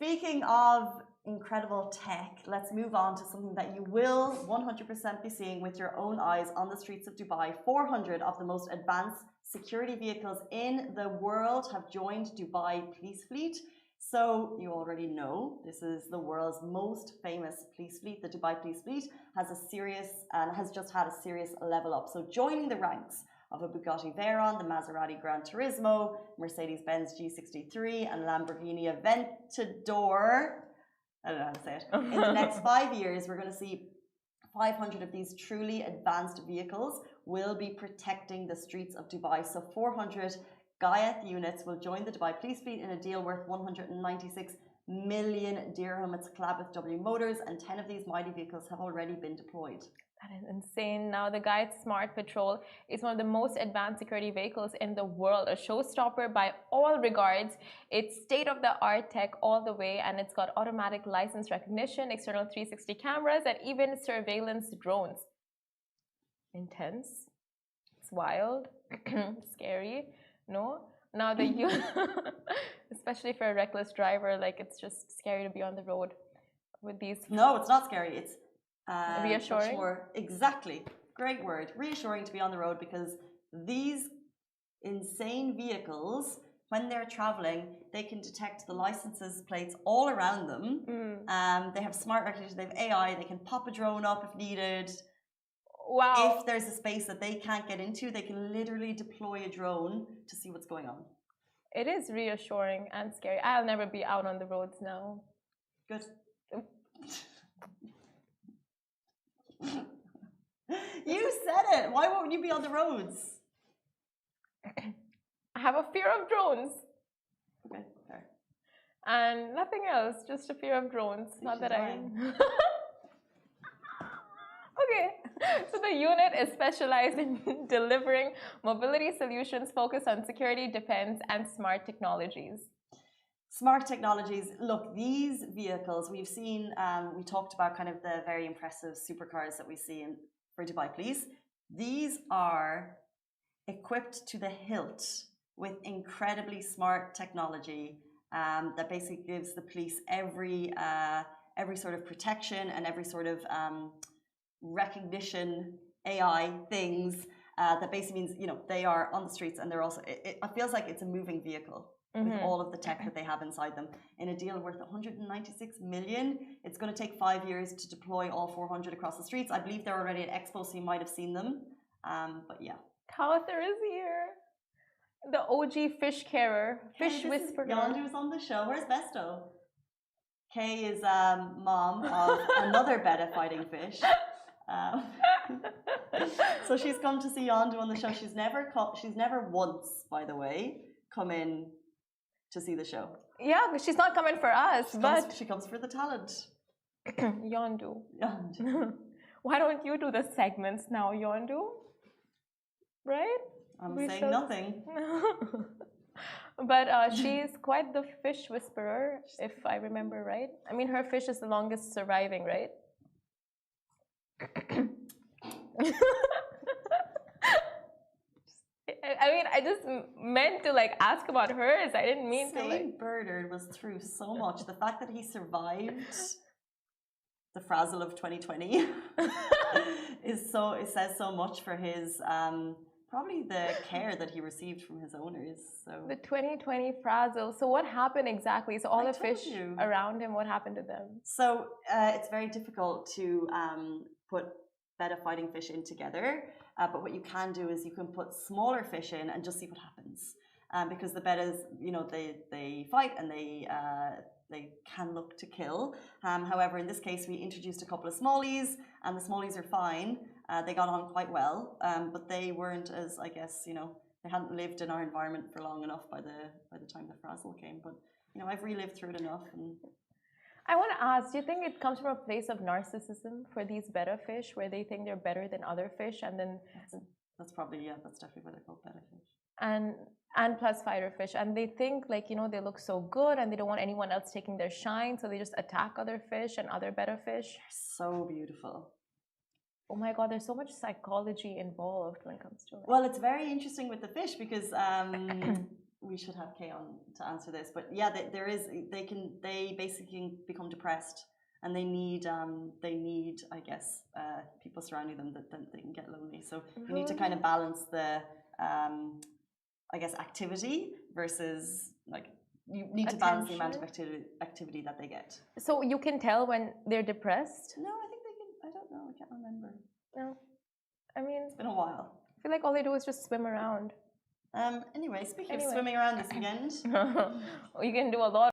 Speaking of incredible tech, let's move on to something that you will 100% be seeing with your own eyes on the streets of Dubai. 400 of the most advanced security vehicles in the world have joined Dubai Police Fleet. So you already know this is the world's most famous police fleet. The Dubai Police Fleet has just had a serious level up. So joining the ranks of a Bugatti Veyron, the Maserati Gran Turismo, Mercedes-Benz G63 and Lamborghini Aventador. I don't know how to say it. In the next 5 years, we're going to see 500 of these truly advanced vehicles will be protecting the streets of Dubai. So 400 Gayat units will join the Dubai Police Fleet in a deal worth 196 million dirham. It's a collab with W Motors, and 10 of these mighty vehicles have already been deployed. That is insane. Now, the Gayat Smart Patrol is one of the most advanced security vehicles in the world, a showstopper by all regards. It's state-of-the-art tech all the way, and it's got automatic license recognition, external 360 cameras, and even surveillance drones. Intense. It's wild. Scary. No? Now, especially for a reckless driver, like, it's just scary to be on the road with these. No, it's not scary. It's reassuring. Exactly. Great word. Reassuring to be on the road, because these insane vehicles, when they're traveling, they can detect the licenses plates all around them. They have smart recognition, they have AI, they can pop a drone up if needed. Wow. If there's a space that they can't get into, they can literally deploy a drone to see what's going on. It is reassuring and scary. I'll never be out on the roads now. Good. You said it. Why won't you be on the roads? I have a fear of drones. Okay, fair. And nothing else, just a fear of drones. Not that Okay, so the unit is specialized in delivering mobility solutions focused on security, defense, and smart technologies. Smart technologies. Look, these vehicles, we've seen, we talked about kind of the very impressive supercars that we see for Dubai Police. These are equipped to the hilt with incredibly smart technology that basically gives the police every sort of protection and every sort of recognition AI things that basically means, you know, they are on the streets and they're also, it feels like it's a moving vehicle. With all of the tech that they have inside them. In a deal worth 196 million, it's going to take 5 years to deploy all 400 across the streets. I believe they're already at Expo, so you might have seen them. But yeah. Kawthar is here. The OG fish carer, fish whisperer. Yondu's on the show. Where's Besto? Kay is mom of another betta fighting fish. So she's come to see Yondu on the show. She's never once, by the way, come in to see the show. Yeah, she's not coming for us, but she comes for the talent. Yondu. Why don't you do the segments now, Yondu? Right? I'm saying nothing. But she's quite the fish whisperer, if I remember right. I mean, her fish is the longest surviving, right? I mean, I just meant to like ask about hers. I didn't mean to like. Birdard was through so much. The fact that he survived the frazzle of 2020 it says so much for his probably the care that he received from his owners. So the 2020 frazzle. So what happened exactly? So all the fish around him, what happened to them? So it's very difficult to put betta fighting fish in together. But what you can do is you can put smaller fish in and just see what happens. Because the bettas, you know, they fight and they can look to kill. However, in this case, we introduced a couple of smallies, and the smallies are fine. They got on quite well, but they weren't as, I guess, you know, they hadn't lived in our environment for long enough by the time the frazzle came. But you know, I've relived through it enough. And I want to ask, do you think it comes from a place of narcissism for these betta fish, where they think they're better than other fish, and then that's probably, yeah, that's definitely what they're called, betta fish. And plus fighter fish, and they think, like, you know, they look so good and they don't want anyone else taking their shine, so they just attack other fish and other betta fish. They're so beautiful. Oh my god, there's so much psychology involved when it comes to it. Well, it's very interesting with the fish because we should have Kay on to answer this, but yeah, they basically become depressed, and they need I guess people surrounding them that they can get lonely. So you need to kind of balance the I guess activity versus like you need to balance the amount of activity that they get. So you can tell when they're depressed? No, I think they can. I don't know. I can't remember. No, I mean It's been a while. I feel like all they do is just swim around. Anyway, speaking of swimming around this weekend, you can do a lot.